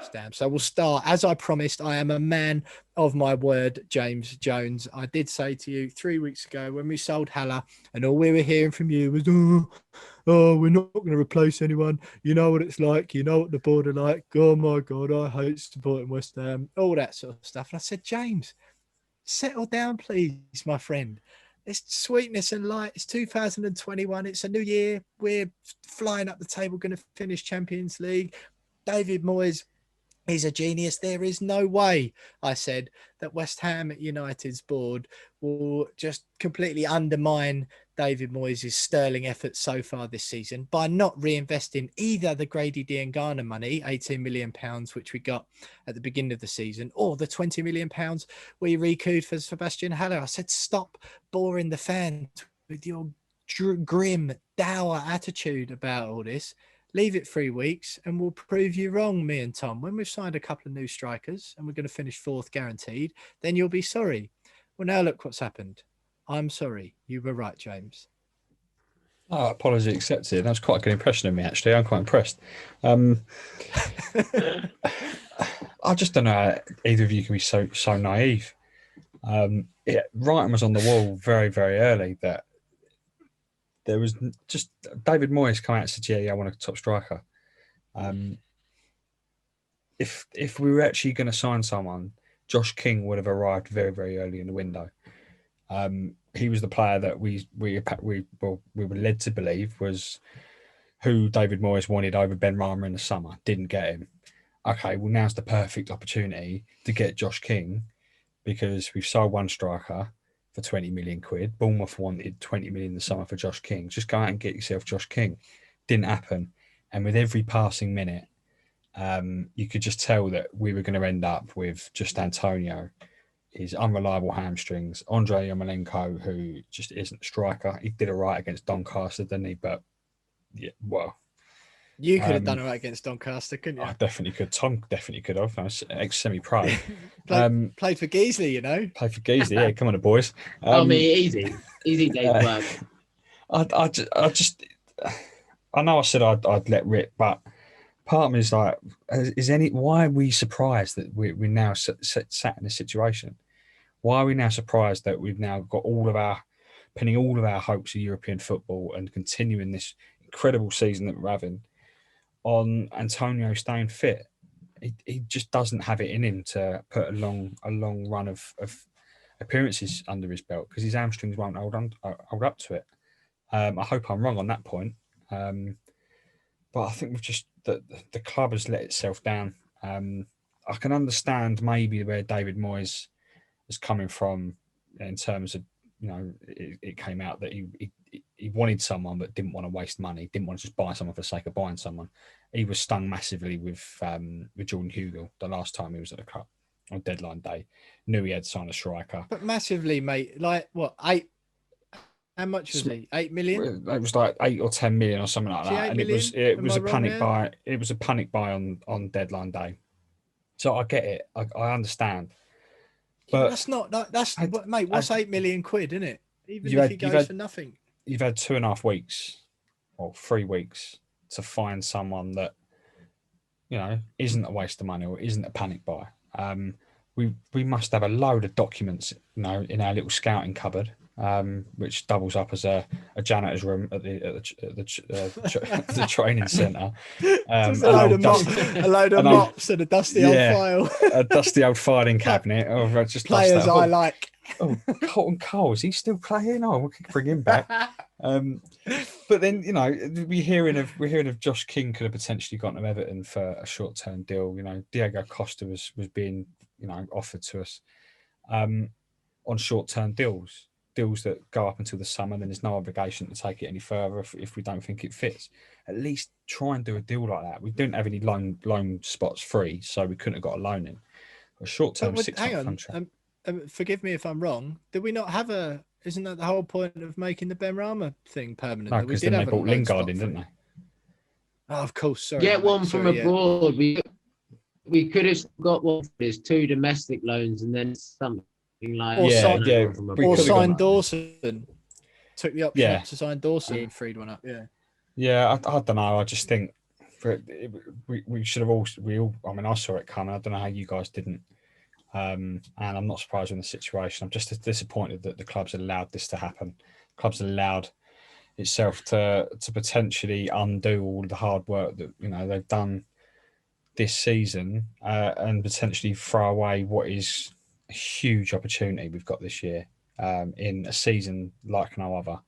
West Ham. So we'll start, as I promised. I am a man of my word, James Jones. I did say to you 3 weeks ago when we sold Haller, and all we were hearing from you was, we're not going to replace anyone. You know what it's like. You know what the board are like. Oh, my God, I hate supporting West Ham. All that sort of stuff. And I said, James, settle down, please, my friend. It's sweetness and light. It's 2021. It's a new year. We're flying up the table, going to finish Champions League. David Moyes is a genius. There is no way, I said, that West Ham United's board will just completely undermine David Moyes' sterling efforts so far this season by not reinvesting either the Grady Diangana money, £18 million, which we got at the beginning of the season, or the £20 million we recouped for Sebastian Haller. I said, stop boring the fans with your grim, dour attitude about all this. Leave it 3 weeks and we'll prove you wrong, me and Tom. When we've signed a couple of new strikers and we're going to finish fourth guaranteed, then you'll be sorry. Well, now look what's happened. I'm sorry. You were right, James. Oh, apology accepted. That was quite a good impression of me, actually. I'm quite impressed. I just don't know how either of you can be so naive. Writing was on the wall very, very early that there was just David Moyes come out and said, yeah, I want a top striker. If we were actually going to sign someone, Josh King would have arrived very, very early in the window. He was the player that we were led to believe was who David Moyes wanted over Ben Rama in the summer. Didn't get him. Okay, well, now's the perfect opportunity to get Josh King because we've sold one striker for 20 million quid. Bournemouth wanted 20 million in the summer for Josh King. Just go out and get yourself Josh King. Didn't happen. And with every passing minute, you could just tell that we were going to end up with just Antonio, his unreliable hamstrings, Andre Yarmolenko, who just isn't a striker. He did all right against Doncaster, didn't he? But, yeah, well. You could have done it right against Doncaster, couldn't you? I definitely could. Tom definitely could have. I was ex-semi-pro. Played for Geesley, you know. Played for Geesley, yeah. Come on, the boys. Easy day's work. I know I said I'd let rip, but part of me is like, why are we surprised that we're now sat in this situation? Why are we now surprised that we've now got pinning all of our hopes of European football and continuing this incredible season that we're having on Antonio staying fit? He just doesn't have it in him to put a long run of appearances under his belt because his hamstrings won't hold up to it. I hope I'm wrong on that point, but I think we've just the club has let itself down. I can understand maybe where David Moyes is coming from in terms of, it came out that he wanted someone but didn't want to waste money, didn't want to just buy someone for the sake of buying someone. He was stung massively with Jordan Hugill the last time he was at the club on deadline day. Knew he had signed a striker. But massively, mate. Like, what, 8? How much was he? 8 million? It was like 8 or 10 million or something like that. And it was a panic buy. It was a panic buy on deadline day. So I get it. I understand. But that's not mate. What's 8 million quid, isn't it? Even if he goes for nothing. You've had 2.5 weeks or 3 weeks to find someone that isn't a waste of money or isn't a panic buy. We must have a load of documents, in our little scouting cupboard, which doubles up as a janitor's room at the training centre. A load of mops and a dusty old file. A dusty old filing cabinet. Oh, just players I like. Oh, Colton Cole, is he still playing? Oh, we could bring him back. But then, we're hearing of Josh King could have potentially gone to Everton for a short-term deal. Diego Costa was being, offered to us on short-term deals that go up until the summer. Then there's no obligation to take it any further if we don't think it fits. At least try and do a deal like that. We didn't have any loan spots free, so we couldn't have got a loan in. A short-term 6-month contract. Forgive me if I'm wrong. Did we not have isn't that the whole point of making the Ben Rama thing permanent? No, because then they bought Lingard in, didn't they? Oh, of course. Sorry. Get one from abroad. We could have got one for his 2 domestic loans and then something like or signed Dawson. Took the option to sign Dawson and freed one up. Yeah. Yeah, I don't know. I just think we should have all. I mean, I saw it coming. I don't know how you guys didn't. And I'm not surprised in the situation. I'm just disappointed that the club's allowed this to happen. Club's allowed itself to potentially undo all the hard work that they've done this season, and potentially throw away what is a huge opportunity we've got this year, in a season like no other.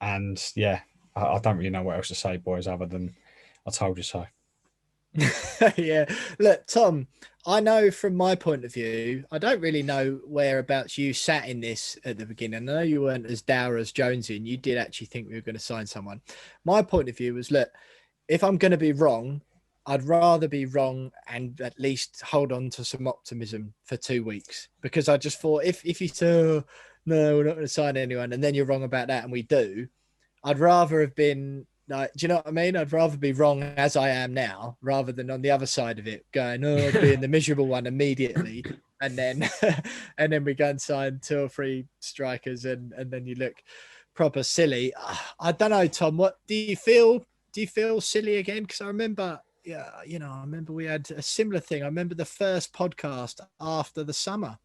And yeah, I don't really know what else to say, boys, other than I told you so. Yeah, look, Tom, I know from my point of view, I don't really know whereabouts you sat in this at the beginning. I know you weren't as dour as Jonesy, and you did actually think we were going to sign someone. My point of view was, look, if I'm going to be wrong, I'd rather be wrong and at least hold on to some optimism for 2 weeks, because I just thought if you say, oh, no, we're not going to sign anyone, and then you're wrong about that and we do, I'd rather have been like, do you know what I mean? I'd rather be wrong as I am now rather than on the other side of it going, oh, being the miserable one immediately. And then and then we go and sign 2 or 3 strikers and then you look proper silly. I don't know, Tom, what do you feel? Do you feel silly again? Because I remember, I remember we had a similar thing. I remember the first podcast after the summer,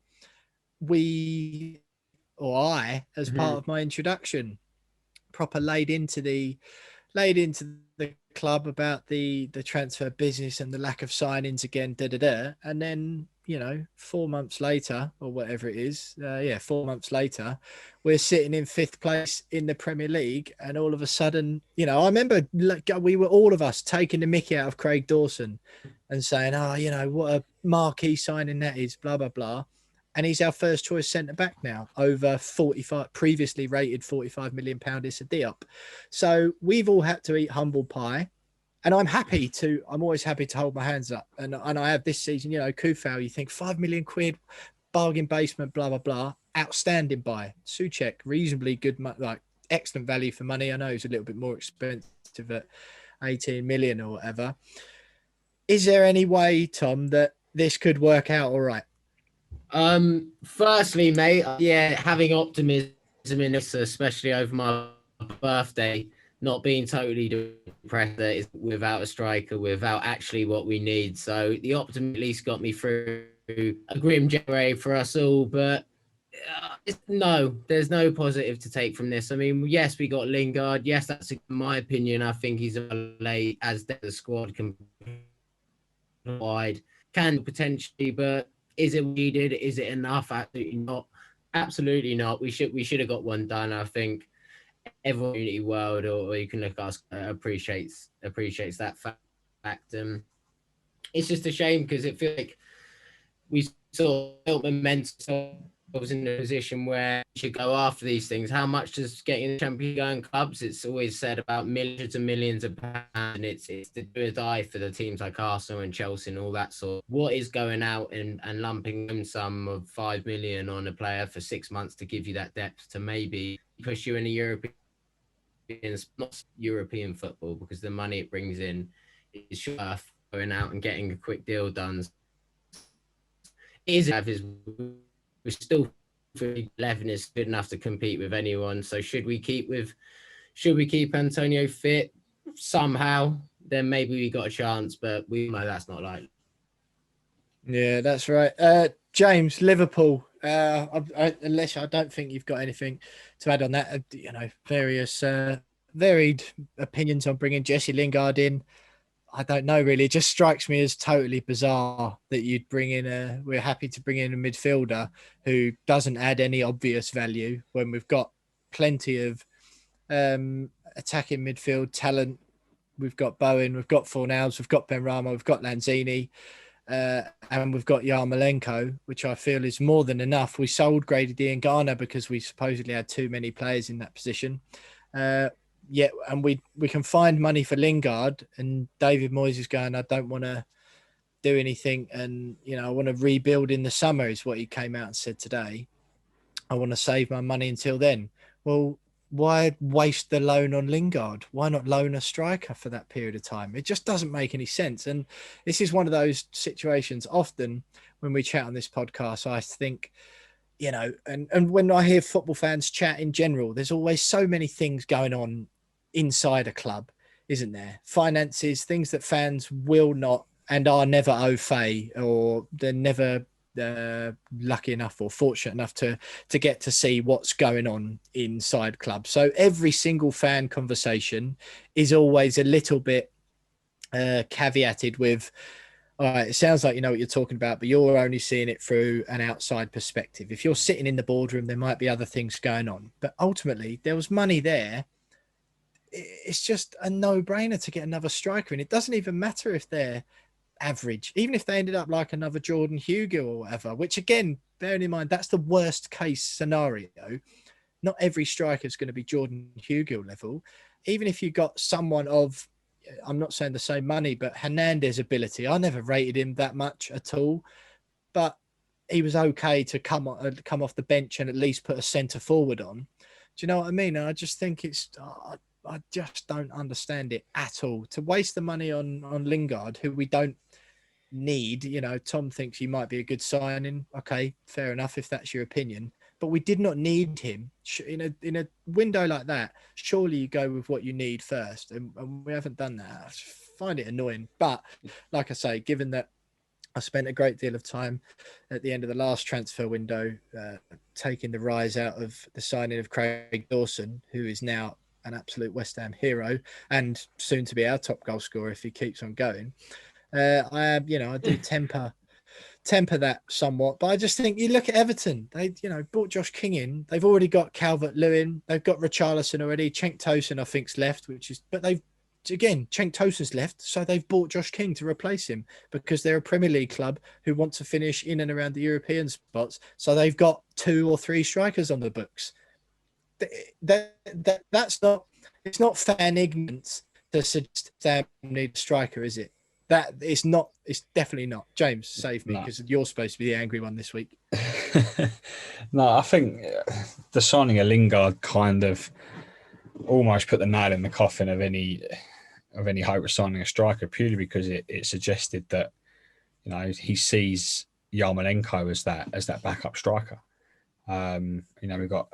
I, as part of my introduction, proper laid into the club about the transfer business and the lack of signings again, and then 4 months later or whatever it is, 4 months later, we're sitting in 5th place in the Premier League, and all of a sudden, I remember we were all of us taking the mickey out of Craig Dawson and saying, what a marquee signing that is, blah blah blah. And he's our first choice centre back now, over 45, previously rated £45 million Issa Diop. So we've all had to eat humble pie. And I'm always happy to hold my hands up. And I have this season, Kufau, you think £5 million, bargain basement, blah, blah, blah. Outstanding buy. Souček, reasonably good, like excellent value for money. I know he's a little bit more expensive at 18 million or whatever. Is there any way, Tom, that this could work out all right? Firstly, mate, having optimism in this, especially over my birthday, not being totally depressed that it's without a striker, without actually what we need. So the optimism at least got me through a grim January for us all. But no, there's no positive to take from this. I mean, yes, we got Lingard. Yes, that's in my opinion. I think he's a late as the squad can wide, can potentially, but is it needed? Is it enough? Absolutely not. Absolutely not. We should have got one done. I think everyone in the world, or you can look at us, appreciates that fact. It's just a shame because it feels like we saw momentum. I was in a position where we should go after these things. How much does getting the Champions League going clubs? It's always said about millions and millions of pounds, and it's the do or die for the teams like Arsenal and Chelsea and all that sort. What is going out and lumping them sum of 5 million on a player for 6 months to give you that depth to maybe push you in a not European football, because the money it brings in is worth going out and getting a quick deal done. We're still 11 is good enough to compete with anyone. So should we keep Antonio fit somehow? Then maybe we got a chance, but we know that's not likely. Yeah, that's right. James, Liverpool. Unless I don't think you've got anything to add on that. Various varied opinions on bringing Jesse Lingard in. I don't know, really. It just strikes me as totally bizarre that you'd bring in we're happy to bring in a midfielder who doesn't add any obvious value when we've got plenty of attacking midfield talent. We've got Bowen, we've got Fornals, we've got Benrahma, we've got Lanzini, and we've got Yarmolenko, which I feel is more than enough. We sold Grady Diangana because we supposedly had too many players in that position. And we can find money for Lingard, and David Moyes is going, I don't want to do anything, and I want to rebuild in the summer is what he came out and said today. I want to save my money until then. Well, why waste the loan on Lingard? Why not loan a striker for that period of time? It just doesn't make any sense. And this is one of those situations often when we chat on this podcast, I think, and when I hear football fans chat in general, there's always so many things going on inside a club. isn't there? Finances, things that fans will not and are never au fait, or they're never lucky enough or fortunate enough to get to see what's going on inside clubs. So every single fan conversation is always a little bit caveated with, all right, it sounds like you know what you're talking about, but you're only seeing it through an outside perspective. If you're sitting in the boardroom, there might be other things going on, but ultimately there was money there. It's just a no-brainer to get another striker, and it doesn't even matter if they're average, even if they ended up like another Jordan Hugill or whatever, which again, bearing in mind, that's the worst case scenario. Not every striker is going to be Jordan Hugill level. Even if you got someone of, I'm not saying the same money, but Hernandez ability, I never rated him that much at all, but he was okay to come off the bench and at least put a centre forward on. Do you know what I mean? And I just think I just don't understand it at all. To waste the money on Lingard, who we don't need. You know, Tom thinks he might be a good signing. Okay, fair enough if that's your opinion. But we did not need him in a window like that. Surely you go with what you need first, and we haven't done that. I find it annoying. But like I say, given that I spent a great deal of time at the end of the last transfer window taking the rise out of the signing of Craig Dawson, who is now an absolute West Ham hero and soon to be our top goal scorer if he keeps on going. I do temper that somewhat, but I just think you look at Everton. They, brought Josh King in. They've already got Calvert-Lewin. They've got Richarlison already. Cenk Tosun, I think's left, but Cenk Tosun's left, so they've bought Josh King to replace him because they're a Premier League club who want to finish in and around the European spots. So they've got 2 or 3 strikers on the books. That's not. It's not fan ignorance to suggest they need a striker, is it? That it's not. It's definitely not. James, save me because you're supposed to be the angry one this week. No, I think the signing of Lingard kind of almost put the nail in the coffin of any hope of signing a striker, purely because it suggested that he sees Yarmolenko as that backup striker. We've got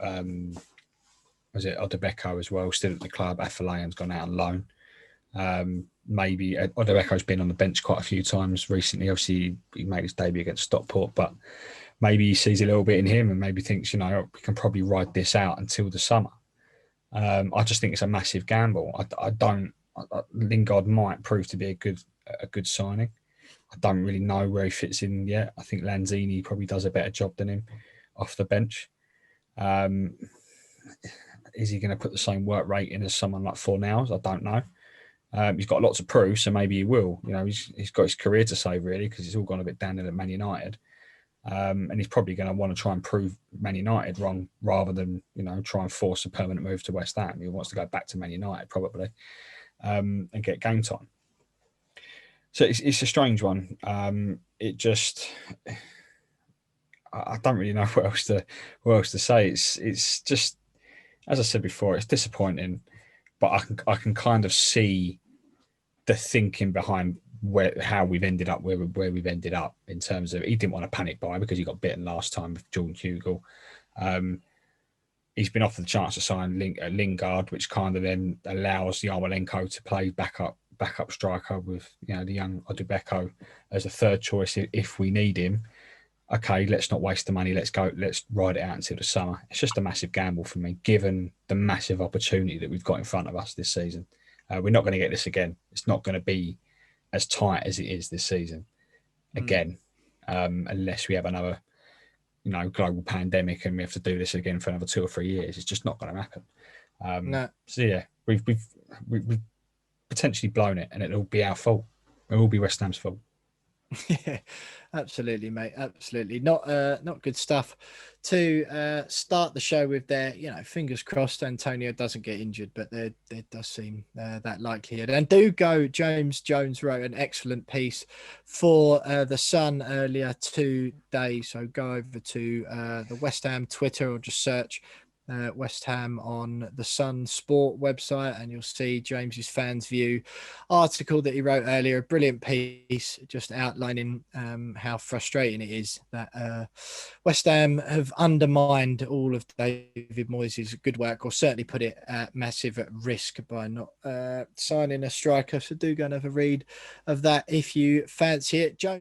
was it Odebeko as well, still at the club. Afolayan's gone out on loan. Maybe Odebeko's been on the bench quite a few times recently. Obviously, he made his debut against Stockport, but maybe he sees a little bit in him and maybe thinks, we can probably ride this out until the summer. I just think it's a massive gamble. Lingard might prove to be a good signing. I don't really know where he fits in yet. I think Lanzini probably does a better job than him off the bench. Is he going to put the same work rate in as someone like Fornals? I don't know. He's got lots of proof, so maybe he will. He's got his career to save, really, because he's all gone a bit downhill at Man United. And he's probably going to want to try and prove Man United wrong rather than, try and force a permanent move to West Ham. He wants to go back to Man United, probably, and get game time. So it's a strange one. I don't really know what else to say. It's just, as I said before, it's disappointing, but I can kind of see the thinking behind how we've ended up where we've ended up, in terms of he didn't want to panic buy because he got bitten last time with Jordan Hugill. He's been offered the chance to sign Lingard, which kind of then allows Yarmolenko to play backup striker with the young Odebeko as a third choice if we need him. Okay, let's not waste the money. Let's ride it out until the summer. It's just a massive gamble for me, given the massive opportunity that we've got in front of us this season. We're not going to get this again. It's not going to be as tight as it is this season again, unless we have another, global pandemic and we have to do this again for another 2 or 3 years. It's just not going to happen. No. So yeah, we've potentially blown it, and it'll be our fault. It will be West Ham's fault. Yeah, absolutely, mate. Absolutely. Not good stuff to start the show with there. Fingers crossed Antonio doesn't get injured, but there does seem that likelihood. And do go, James Jones wrote an excellent piece for The Sun earlier today. So go over to the West Ham Twitter or just search West Ham on the Sun Sport website, and you'll see James's Fans View article that he wrote earlier. A brilliant piece just outlining how frustrating it is that West Ham have undermined all of David Moyes' good work, or certainly put it at massive risk by not signing a striker. So do go and have a read of that if you fancy it. Joe.